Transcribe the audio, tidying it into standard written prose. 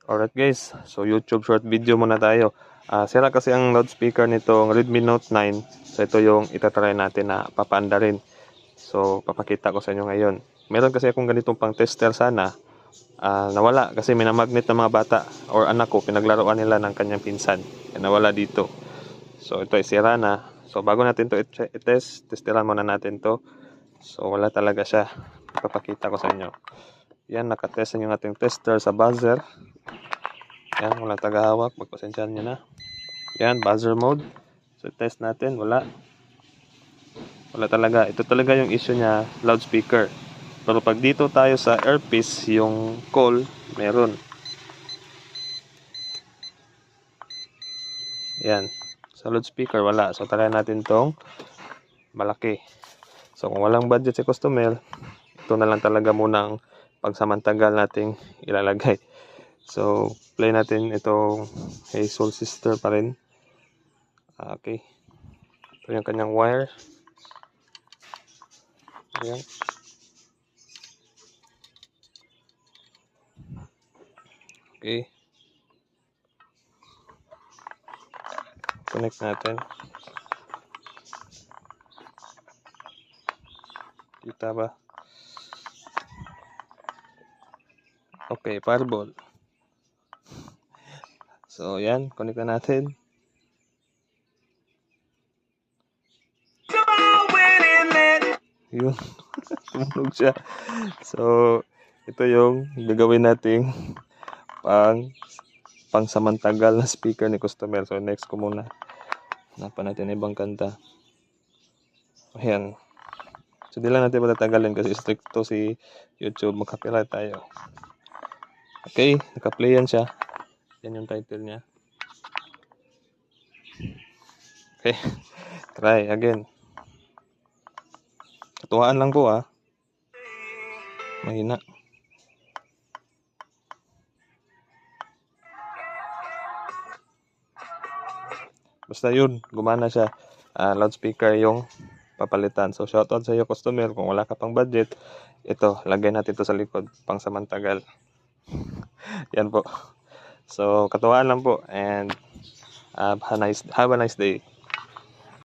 Alright guys, so YouTube short video muna tayo. Sira kasi ang loudspeaker nitong Redmi Note 9. So ito yung itatry natin na papaanda rin. So papakita ko sa inyo ngayon. Meron kasi akong ganitong pang tester sana. Nawala kasi minamagnet ng mga bata or anak ko, pinaglaruan nila ng kanyang pinsan. Nawala dito. So ito ay sira na. So bago natin to i-test, testeran muna natin to. So wala talaga siya. Papakita ko sa inyo. Yan, nakatest yung ating tester sa buzzer. Yan, wala tagahawak. Magpasensyahan nyo na. Yan, buzzer mode. So, test natin. Wala. Wala talaga. Ito talaga yung issue niya, loudspeaker. Pero pag dito tayo sa earpiece, yung call, meron. Yan. Sa loudspeaker, wala. So, try natin tong malaki. So, kung walang budget si customer, ito na lang talaga munang pagsamantagal nating ilalagay. So, play natin itong Hey Soul Sister pa rin. Okay. Ito yung kanyang wire. Ayan. Okay. Connect natin. Kita ba? Okay, fireball. So, yan. Connect na natin. Yun. Tumunog siya. So, ito yung gagawin nating pang-samantagal na speaker ni customer. So, next ko muna. Hanapan natin ibang kanta. Ayan. So, di lang natin patatagalin kasi strict to si YouTube. Mag-copyright tayo. Okay, naka-play yan siya. Yan yung title niya. Okay, try again. Katuwaan lang po Mahina. Basta yun, gumana siya. Loudspeaker yung papalitan. So, shoutout sa iyo customer. Kung wala ka pang budget, ito, lagay natin ito sa likod pang samantagal. Yan po. So, katuwaan lang po. And have a nice day.